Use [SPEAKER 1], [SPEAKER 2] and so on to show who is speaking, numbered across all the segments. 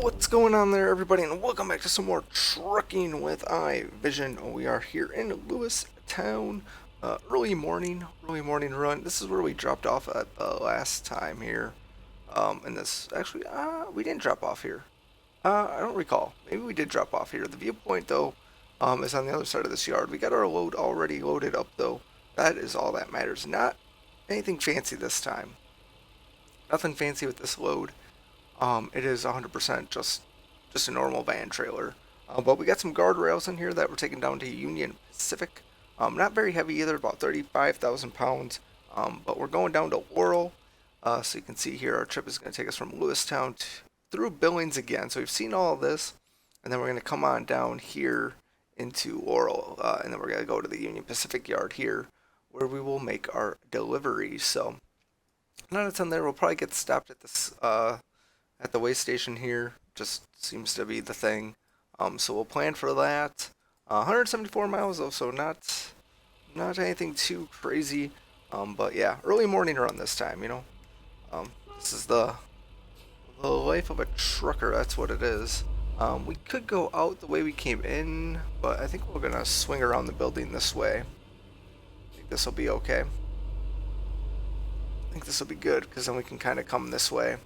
[SPEAKER 1] What's going on there, everybody, and welcome back to some more trucking with iVision. We are here in Lewistown, early morning run. This is where we dropped off at the last time here. And this actually, we didn't drop off here. I don't recall. Maybe we did drop off here. The viewpoint though, is on the other side of this yard. We got our load already loaded up though. That is all that matters. Not anything fancy this time. Nothing fancy with this load. It is 100% just a normal van trailer. But we got some guardrails in here that we're taking down to Union Pacific. Not very heavy either, about 35,000 pounds. But we're going down to Laurel. So you can see here our trip is going to take us from Lewistown through Billings again. So we've seen all of this. And then we're going to come on down here into Laurel. And then we're going to go to the Union Pacific yard here where we will make our deliveries. So 9 out of 10 there. We'll probably get stopped at this at the way station here. Just seems to be the thing. So we'll plan for that. 174 miles though, so not anything too crazy. But yeah, early morning run this time, you know. This is the life of a trucker, that's what it is. We could go out the way we came in, but I think we're gonna swing around the building this way. I think this will be okay. I think this will be good, because then we can kind of come this way.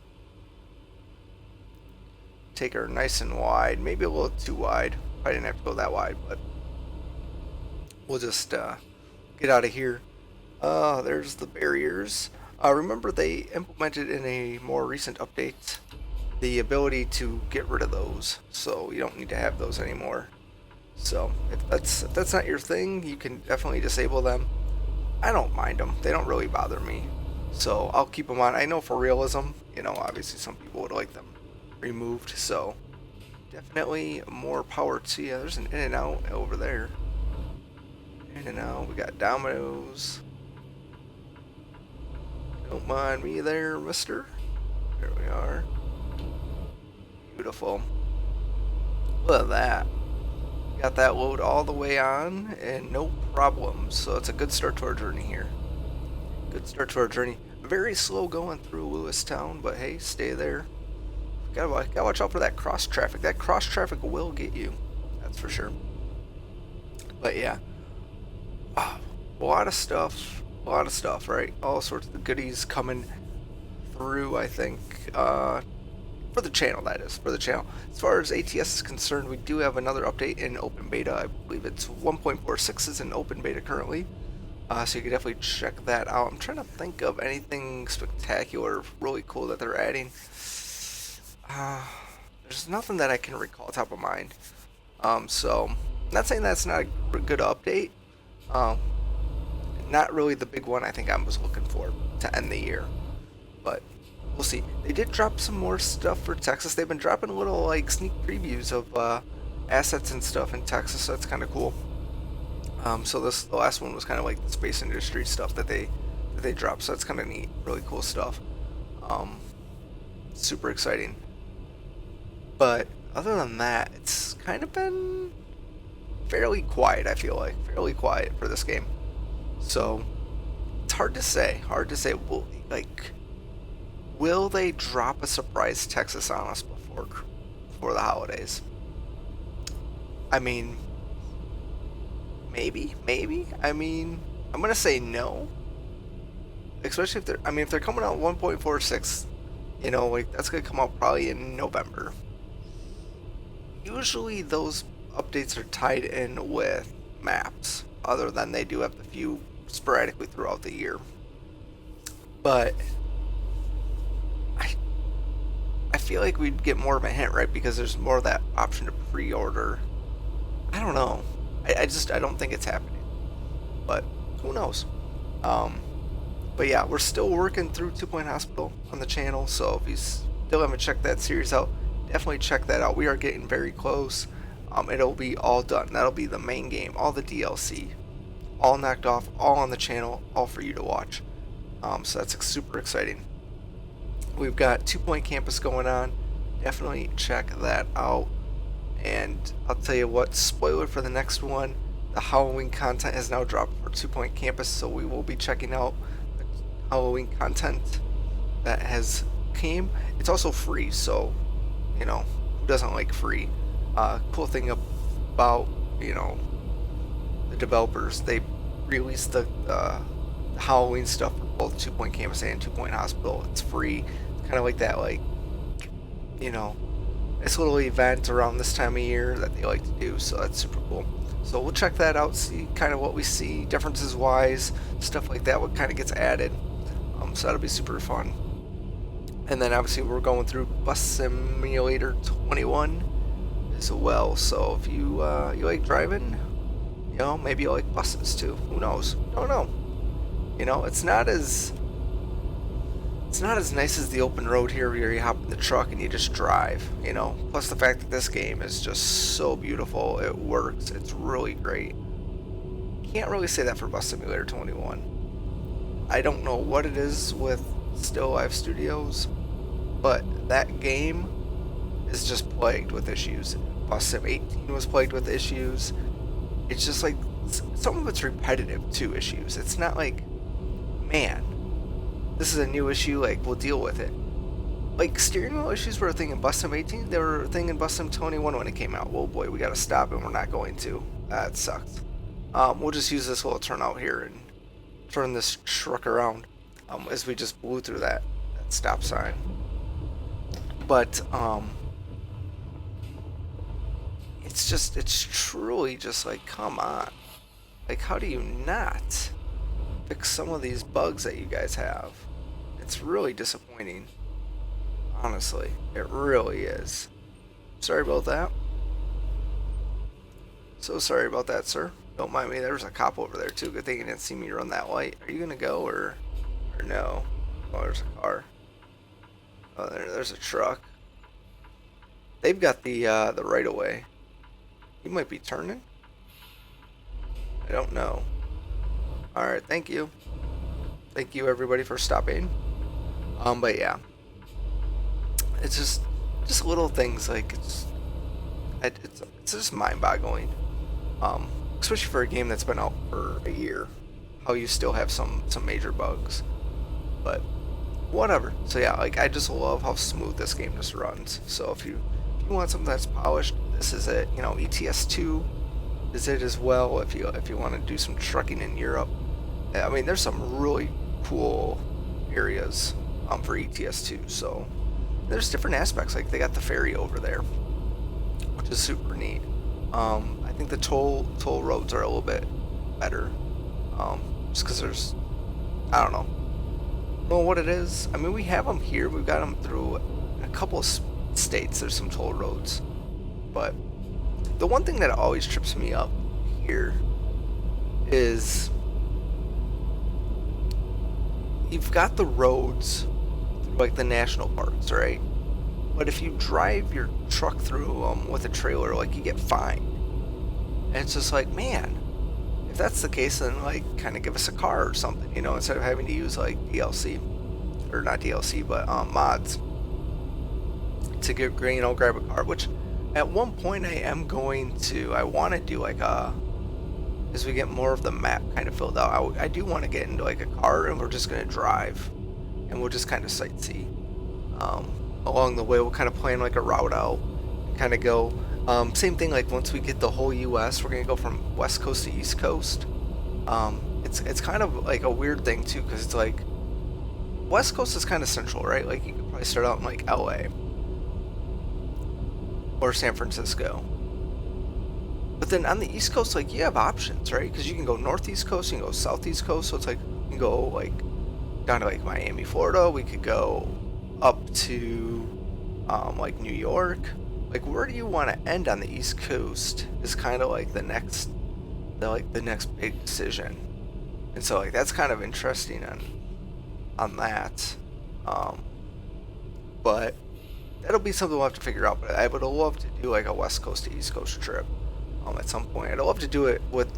[SPEAKER 1] Take her nice and wide, maybe a little too wide. I didn't have to go that wide, but we'll just get out of here. There's the barriers. Remember they implemented in a more recent update the ability to get rid of those, so you don't need to have those anymore. So if that's not your thing, you can definitely disable them. I don't mind them; they don't really bother me, so I'll keep them on. I know for realism, you know, obviously some people would like them removed, so definitely more power to you. There's an in and out over there. In and out. We got Domino's. Don't mind me there, mister. There we are. Beautiful. Look at that. Got that load all the way on and no problems. So it's a good start to our journey here. Good start to our journey. Very slow going through Lewistown, but hey, stay there. Gotta watch out for that cross traffic. That cross traffic will get you. That's for sure. But yeah. A lot of stuff. A lot of stuff, right? All sorts of goodies coming through, I think. For the channel, that is. For the channel. As far as ATS is concerned, we do have another update in open beta. I believe it's 1.46 is in open beta currently. So you can definitely check that out. I'm trying to think of anything spectacular, really cool that they're adding. There's nothing that I can recall top of mind. So not saying that's not a good update. Not really the big one I think I was looking for to end the year, but we'll see. They did drop some more stuff for Texas. They've been dropping little like sneak previews of assets and stuff in Texas, so that's kind of cool. So the last one was kind of like the space industry stuff that they dropped, so that's kind of neat, really cool stuff. Super exciting. But other than that, it's kind of been fairly quiet, I feel like. Fairly quiet for this game. So, it's hard to say. Will they drop a surprise Texas on us before the holidays? I mean, maybe. I mean, I'm going to say no. Especially if they're coming out 1.46, you know, like that's going to come out probably in November. Usually those updates are tied in with maps, other than they do have the few sporadically throughout the year. But I feel like we'd get more of a hint, right? Because there's more of that option to pre-order. I don't know. I don't think it's happening. But who knows? But yeah, we're still working through 2 Point Hospital on the channel, so if you still haven't checked that series out, definitely check that out. We are getting very close. It'll be all done. That'll be the main game, all the DLC, all knocked off, all on the channel, all for you to watch. So that's super exciting. We've got 2 Point Campus going on. Definitely check that out. And I'll tell you what, spoiler for the next one, the Halloween content has now dropped for 2 Point Campus, so we will be checking out the Halloween content that has came. It's also free, so you know, who doesn't like free? Cool thing about, you know, the developers, they released the Halloween stuff for both 2 Point Campus and 2 Point Hospital. It's free. It's kind of like that, like, you know, it's a little event around this time of year that they like to do, so that's super cool. So we'll check that out, see kind of what we see, differences wise, stuff like that, what kind of gets added. So that'll be super fun. And then obviously we're going through Bus Simulator 21 as well. So if you you like driving, you know, maybe you like buses too. Who knows? Don't know. You know, it's not as nice as the open road here where you hop in the truck and you just drive, you know. Plus the fact that this game is just so beautiful. It works. It's really great. Can't really say that for Bus Simulator 21. I don't know what it is with Still Life Studios, but that game is just plagued with issues. Bus Sim 18 was plagued with issues. It's just like, some of it's repetitive too, issues. It's not like, man, this is a new issue, like, we'll deal with it. Like, steering wheel issues were a thing in Bus Sim 18, they were a thing in Bus Sim 21 when it came out. Oh boy, we gotta stop and we're not going to. That sucks. We'll just use this little turnout here and turn this truck around as we just blew through that stop sign. But, it's truly just like, come on. Like, how do you not fix some of these bugs that you guys have? It's really disappointing. Honestly, it really is. Sorry about that. So sorry about that, sir. Don't mind me. There's a cop over there too. Good thing you didn't see me run that light. Are you gonna go or no? Oh, there's a car. Oh, there's a truck. They've got the right of way. You might be turning. I don't know. All right, thank you. Thank you everybody for stopping. But yeah, it's just little things like it's just mind-boggling. Especially for a game that's been out for a year, how you still have some major bugs. But whatever. So yeah, like, I just love how smooth this game just runs. So if you want something that's polished, this is it. You know, ETS2 is it as well. If you want to do some trucking in Europe, I mean, there's some really cool areas for ETS2. So there's different aspects. Like, they got the ferry over there, which is super neat. I think the toll roads are a little bit better, just because there's, I don't know what it is. I mean, we have them here. We've got them through a couple of states. There's some toll roads, but the one thing that always trips me up here is you've got the roads through, like, the national parks, right? But if you drive your truck through with a trailer, like, you get fined. And it's just like, man, if that's the case, then, like, kind of give us a car or something, you know, instead of having to use, like, DLC, or not DLC, but mods to get, you know, grab a car. Which at one point I want to do like as we get more of the map kind of filled out, I do want to get into like a car and we're just gonna drive and we'll just kind of sightsee. Along the way we'll kind of plan like a route out and kind of go. Same thing, like, once we get the whole US, we're gonna go from West Coast to East Coast. It's kind of like a weird thing too, because it's like West Coast is kind of central, right? Like, you could probably start out in like LA or San Francisco, but then on the East Coast, like, you have options, right? Because you can go Northeast Coast, you can go Southeast Coast, so it's like you can go like down to like Miami, Florida. We could go up to like New York. Like, where do you want to end on the East Coast is kind of like the next big decision. And so, like, that's kind of interesting on that. But that'll be something we'll have to figure out. But I would love to do like a West Coast to East Coast trip at some point. I'd love to do it with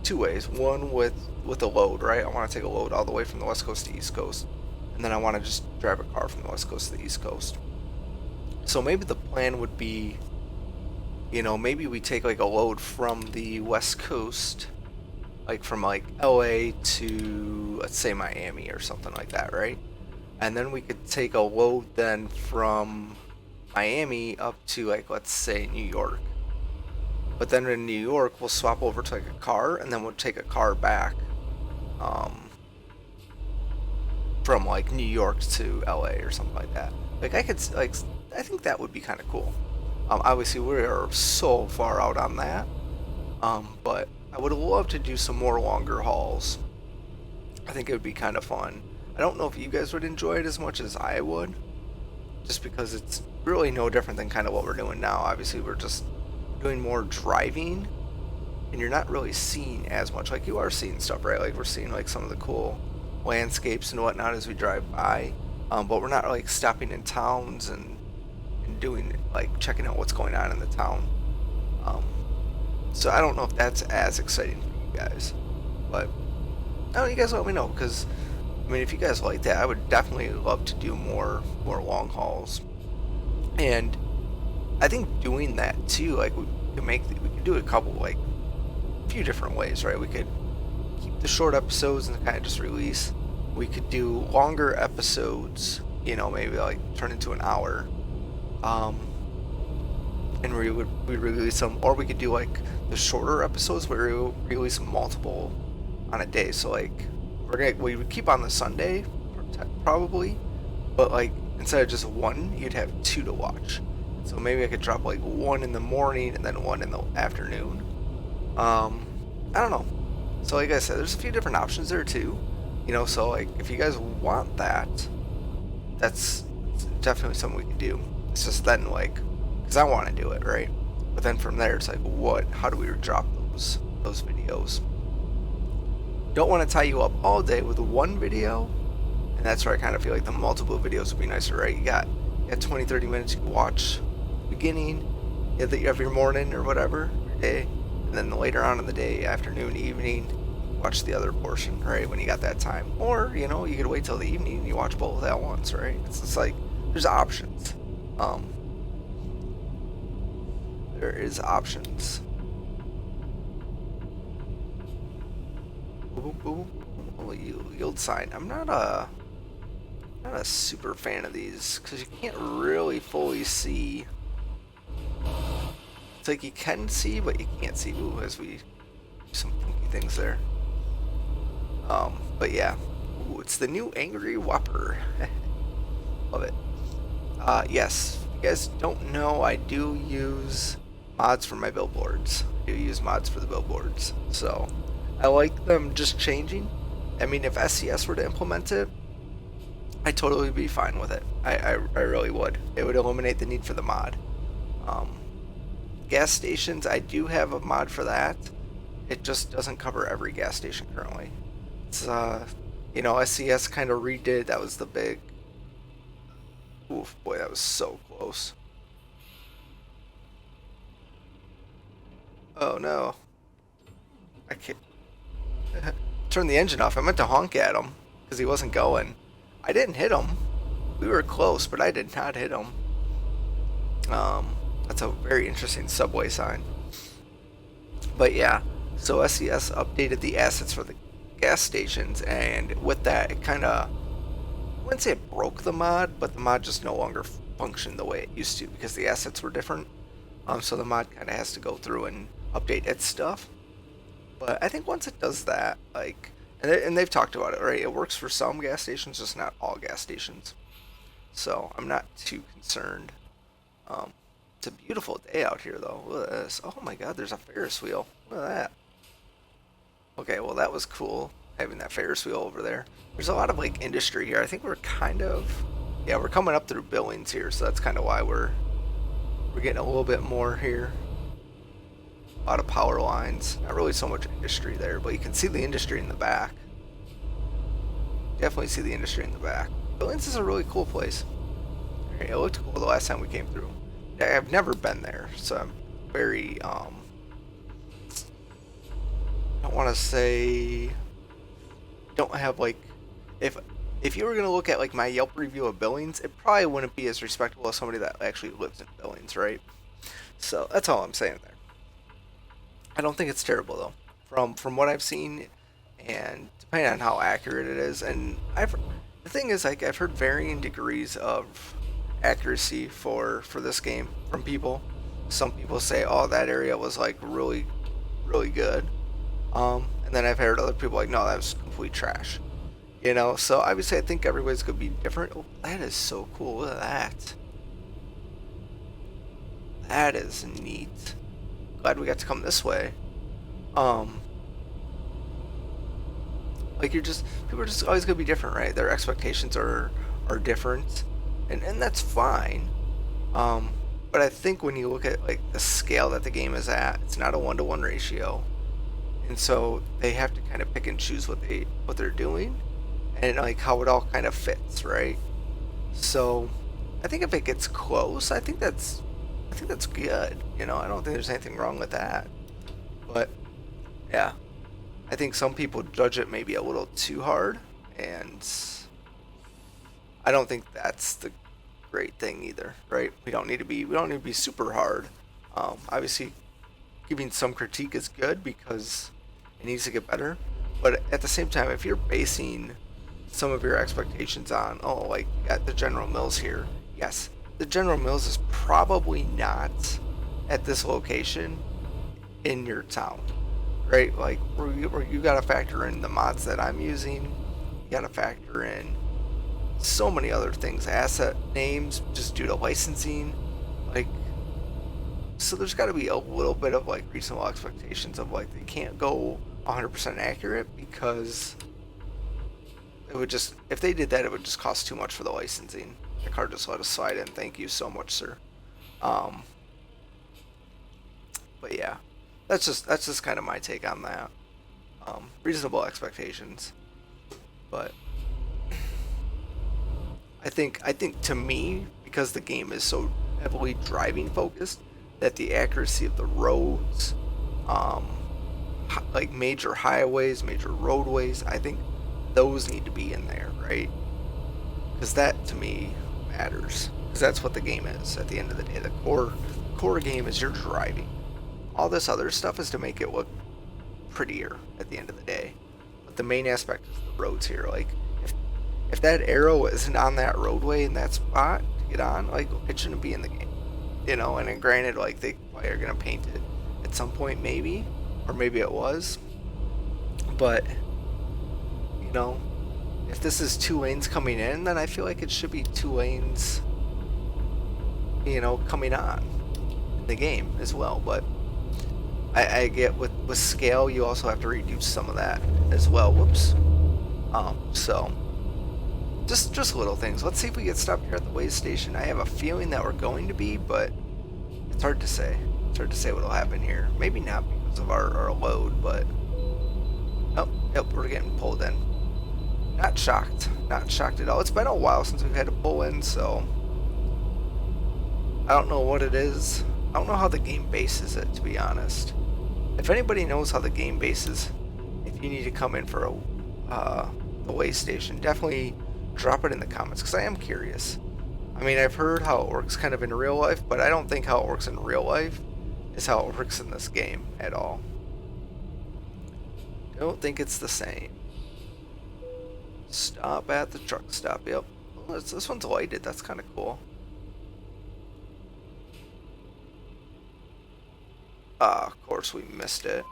[SPEAKER 1] two ways. One, with a load, right? I want to take a load all the way from the West Coast to East Coast, and then I want to just drive a car from the West Coast to the East Coast. So maybe the plan would be, you know, maybe we take like a load from the West Coast, like from like LA to, let's say, Miami or something like that, right? And then we could take a load then from Miami up to like, let's say New York. But then in New York, we'll swap over to like a car, and then we'll take a car back um, from like New York to LA or something like that. Like I could like I think that would be kind of cool. Obviously, we are so far out on that, but I would love to do some more longer hauls. I think it would be kind of fun. I don't know if you guys would enjoy it as much as I would, just because it's really no different than kind of what we're doing now. Obviously, we're just doing more driving, and you're not really seeing as much. Like you are seeing stuff, right? Like we're seeing like some of the cool landscapes and whatnot as we drive by, but we're not like stopping in towns and doing like checking out what's going on in the town. Um, so I don't know if that's as exciting for you guys, but I don't know, you guys let me know because I mean if you guys like that, I would definitely love to do more long hauls, and I think doing that too, like we could do a couple like a few different ways, right? We could keep the short episodes and kind of just release. We could do longer episodes, you know, maybe like turn into an hour, um, and we release them, or we could do like the shorter episodes where we release multiple on a day. So like we would keep on the Sunday probably, but like instead of just one, you'd have two to watch. So maybe I could drop like one in the morning and then one in the afternoon. I don't know. So like I said, there's a few different options there too. You know, so like if you guys want that, that's definitely something we can do. It's just then like, because I want to do it, right? But then from there, it's like, how do we drop those videos? Don't want to tie you up all day with one video, and that's where I kind of feel like the multiple videos would be nicer, right? You got 20, 30 minutes you can watch the beginning, you have your morning or whatever, your day, and then later on in the day, afternoon, evening, watch the other portion, right? When you got that time. Or, you know, you could wait till the evening and you watch both at once, right? It's just like, there's options. There is options. Boom, boom, boom. Yield sign. I'm not a super fan of these because you can't really fully see. It's like you can see, but you can't see. Ooh, as we do some funky things there. But yeah. Ooh, it's the new Angry Whopper. Love it. Yes. If you guys don't know, I do use mods for my billboards. I do use mods for the billboards. So I like them just changing. I mean, if SCS were to implement it, I'd totally be fine with it. I really would. It would eliminate the need for the mod. Gas stations, I do have a mod for that. It just doesn't cover every gas station currently. It's, you know, SCS kind of redid. That was the big... Oof, boy, that was so close. Oh, no. I can't... Turn the engine off. I meant to honk at him because he wasn't going. I didn't hit him. We were close, but I did not hit him. That's a very interesting subway sign. But yeah, so SCS updated the assets for the gas stations, and with that, it kind of, I wouldn't say it broke the mod, but the mod just no longer functioned the way it used to because the assets were different. So the mod kind of has to go through and update its stuff. But I think once it does that, like, and they've talked about it, right? It works for some gas stations, just not all gas stations. So I'm not too concerned. It's a beautiful day out here, though. Look at this. Oh my God, there's a Ferris wheel. Look at that. Okay, well that was cool having that Ferris wheel over there. There's a lot of like industry here. I think we're kind of, yeah, we're coming up through Billings here, so that's kind of why we're getting a little bit more here. A lot of power lines. Not really so much industry there, but you can see the industry in the back. Definitely see the industry in the back. Billings is a really cool place. It looked cool the last time we came through. I've never been there, so I'm very, I don't want to say, don't have like, if you were going to look at like my Yelp review of Billings, it probably wouldn't be as respectable as somebody that actually lives in Billings, right? So that's all I'm saying there. I don't think it's terrible though, from what I've seen, and depending on how accurate it is. And the thing is, like, I've heard varying degrees of accuracy for this game from people. Some people say, oh, that area was like really really good. And then I've heard other people like, no, that was complete trash. You know, so obviously I think everybody's gonna be different. Oh, that is so cool. Look at that. That is neat. Glad we got to come this way. Like people are just always gonna be different, right? Their expectations are different, and that's fine. But I think when you look at like the scale that the game is at, it's not a 1-to-1 ratio, and so they have to kind of pick and choose what they're doing, and like how it all kind of fits, right? So I think if it gets close, I think that's good. You know, I don't think there's anything wrong with that. But yeah, I think some people judge it maybe a little too hard, and I don't think that's the great thing either, right? We don't need to be super hard. Obviously, giving some critique is good because it needs to get better. But at the same time, if you're basing some of your expectations on, oh, like you got the General Mills here, yes, the General Mills is probably not at this location in your town, right? Like where you got to factor in the mods that I'm using. You got to factor in so many other things, asset names, just due to licensing, like. So there's got to be a little bit of like reasonable expectations of like they can't go 100% accurate because it would just, if they did that, it would just cost too much for the licensing. The card just let us slide in. Thank you so much, sir. But yeah, that's just kind of my take on that. Reasonable expectations, but I think to me, because the game is so heavily driving focused, that the accuracy of the roads, like major highways, major roadways, I think those need to be in there, right? Because that to me matters. Because that's what the game is at the end of the day. The core game is your driving. All this other stuff is to make it look prettier at the end of the day. But the main aspect is the roads here. Like if that arrow isn't on that roadway in that spot to get on, like it shouldn't be in the game. You know, and then granted, like they probably are gonna paint it at some point, maybe, or maybe it was. But you know, if this is 2 lanes coming in, then I feel like it should be 2 lanes, you know, coming on in the game as well. But I get with scale, you also have to reduce some of that as well. Whoops. So just little things. Let's see if we get stopped here at the way station. I have a feeling that we're going to be, but it's hard to say. It's hard to say what'll happen here. Maybe not because of our load, but oh, yep, we're getting pulled in. Not shocked at all. It's been a while since we've had to pull in, so I don't know what it is. I don't know how the game bases it, to be honest. If anybody knows how the game bases, if you need to come in for the way station, definitely drop it in the comments, because I am curious. I mean, I've heard how it works kind of in real life, but I don't think how it works in real life is how it works in this game at all. Don't think it's the same. Stop at the truck stop. Yep. Oh, this one's lighted. That's kind of cool. Of course we missed it.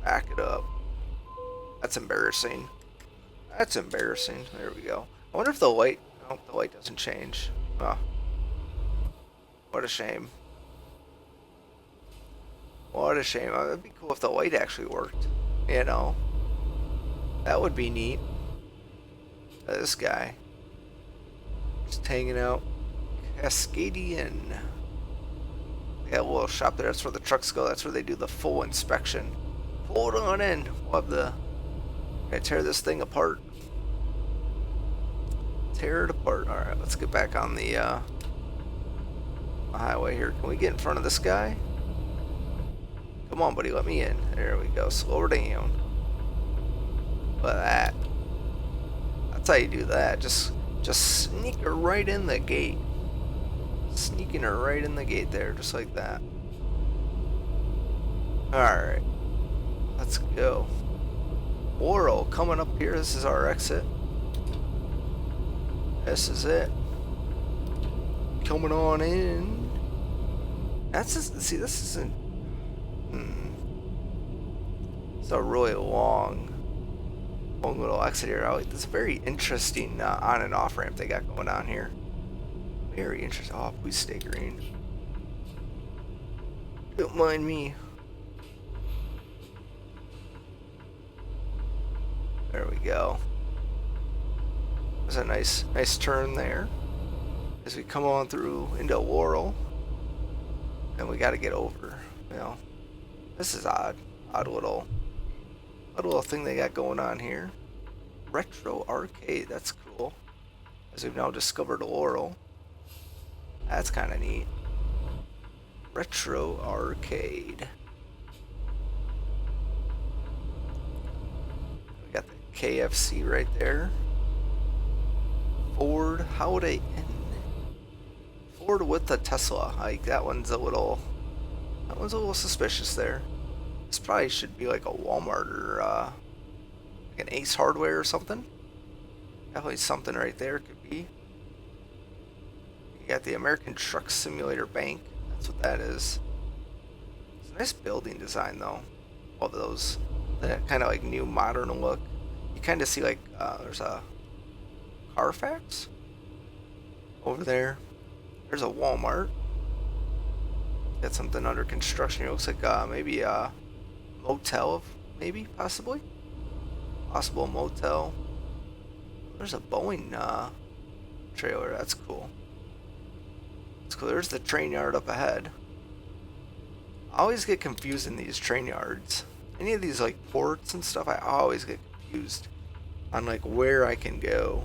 [SPEAKER 1] Back it up. That's embarrassing. That's embarrassing. There we go. I wonder if the light... Oh, the light doesn't change. Oh. What a shame. What a shame. It'd be cool if the light actually worked. You know? That would be neat. This guy. Just hanging out. Cascadian. Yeah, a little shop there. That's where the trucks go. That's where they do the full inspection. Hold on in. We'll have the... Gonna tear this thing apart. Tear it apart. Alright, let's get back on the highway here. Can we get in front of this guy? Come on, buddy, let me in. There we go. Slow her down. Look at that. That's how you do that. Just sneak her right in the gate. Sneaking her right in the gate there, just like that. Alright. Let's go. Laurel coming up here. This is our exit. This is it. coming on in. That's just, see, this isn't. It's a really long little exit here. I like this very interesting on and off ramp they got going on here. Very interesting. Oh, please stay green. Don't mind me. There we go. There's a nice turn there as we come on through into Laurel, and we got to get over. You know, this is odd little thing they got going on here. Retro arcade, that's cool. As we've now discovered Laurel, that's kind of neat. Retro arcade. We got the KFC right there. Ford Holiday Inn. Ford with the Tesla. Like that one's a little suspicious there. This probably should be like a Walmart or like an Ace Hardware or something. Definitely something right there could be. You got the American Truck Simulator Bank. That's what that is. It's a nice building design though. All those, that kind of like new modern look. You kind of see like there's a Carfax over there. There's a Walmart. Got something under construction. It looks like maybe a motel, maybe, possibly. Possible motel. There's a Boeing trailer. That's cool. That's cool. There's the train yard up ahead. I always get confused in these train yards. Any of these like ports and stuff, I always get confused on like where I can go.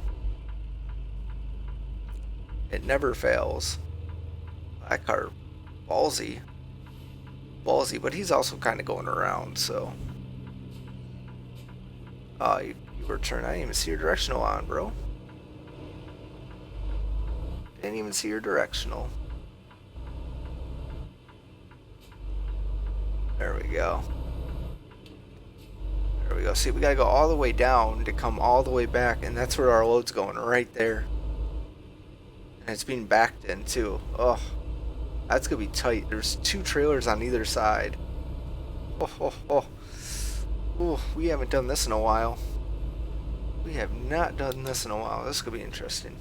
[SPEAKER 1] It never fails. That car, ballsy, but he's also kind of going around, so. You return. I didn't even see your directional on, bro. Didn't even see your directional. There we go. There we go. See, we gotta go all the way down to come all the way back, and that's where our load's going, right there. And it's being backed in too. Oh, that's gonna be tight. There's two trailers on either side. Ooh, we haven't done this in a while. We have not done this in a while. This could be interesting.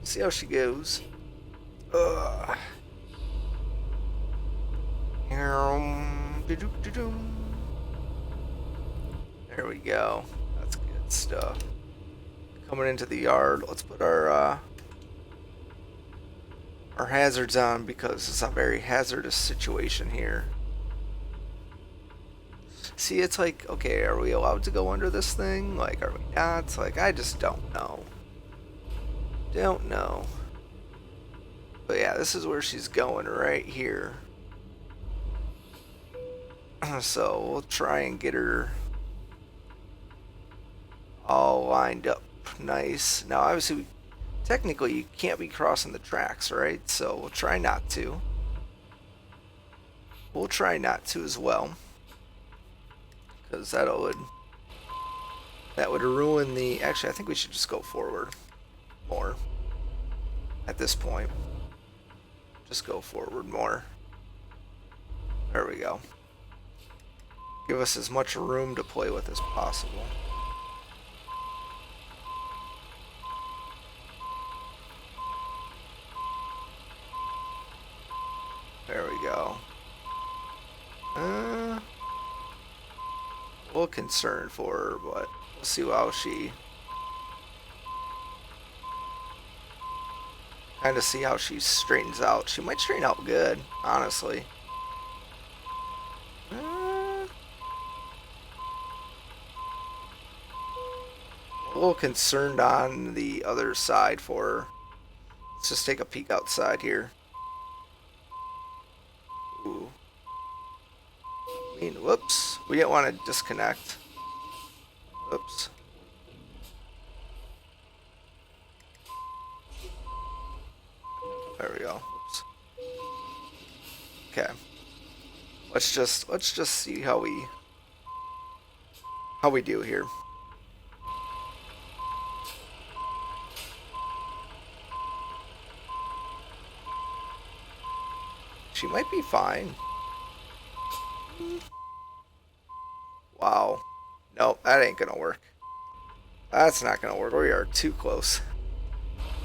[SPEAKER 1] See how she goes. Ugh. There we go. That's good stuff. Coming into the yard. Let's put our hazards on because it's a very hazardous situation here. See, it's like, okay, are we allowed to go under this thing? Like, are we not? Like, I just don't know. Don't know. But yeah, this is where she's going, right here. So, we'll try and get her all lined up nice. Now, obviously, technically, you can't be crossing the tracks, right? So, we'll try not to. We'll try not to as well. Because that would ruin the. Actually, I think we should just go forward more at this point. Just go forward more. There we go. Give us as much room to play with as possible. There we go. A little concerned for her, but we'll see how she kind of see how she straightens out. She might straighten out good, honestly. A little concerned on the other side for her. Let's just take a peek outside here. Ooh. I mean, whoops. We didn't want to disconnect. Whoops. There we go. Whoops. Okay. Let's just see how we do here. She might be fine. Wow. Nope, that ain't gonna work. That's not gonna work. We are too close.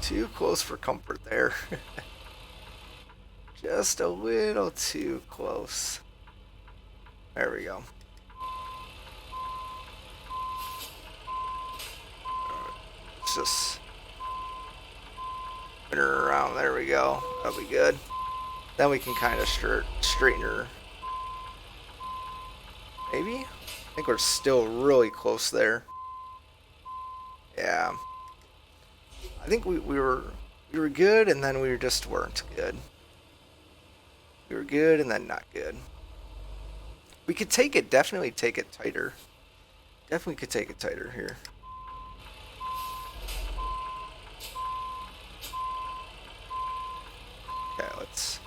[SPEAKER 1] Too close for comfort there. Just a little too close. There we go. Let's just spin her around. There we go. That'll be good. Then we can kind of straighten her. Maybe? I think we're still really close there. Yeah. I think we were good, and then we just weren't good. We were good and then not good. We could take it, definitely take it tighter. Definitely could take it tighter here. Okay, let's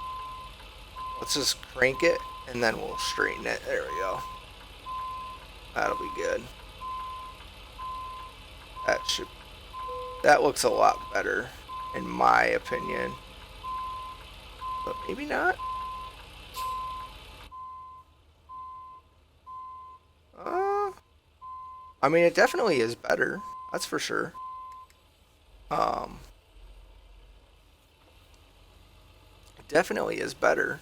[SPEAKER 1] just crank it and then we'll straighten it. There we go. That'll be good. That looks a lot better in my opinion. But maybe not. I mean, it definitely is better. That's for sure. It definitely is better.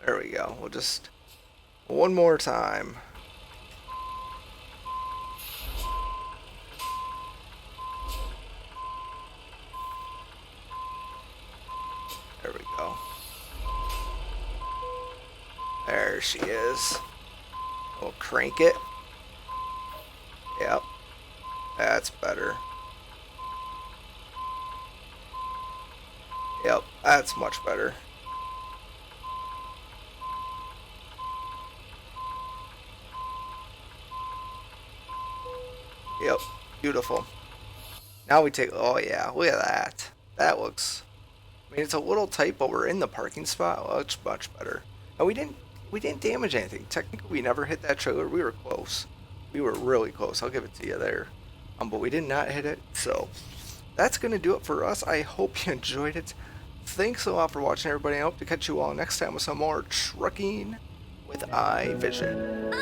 [SPEAKER 1] There we go. We'll just one more time. There we go. There she is. We'll crank it. Yep. That's better. Yep, that's much better. Yep, beautiful. Now we take, oh yeah, look at that. That looks, I mean, it's a little tight, but we're in the parking spot. Well, it's much better. And we didn't damage anything. Technically, we never hit that trailer. We were close. We were really close. I'll give it to you there. But we did not hit it. So that's going to do it for us. I hope you enjoyed it. Thanks a lot for watching, everybody. I hope to catch you all next time with some more trucking with iVision.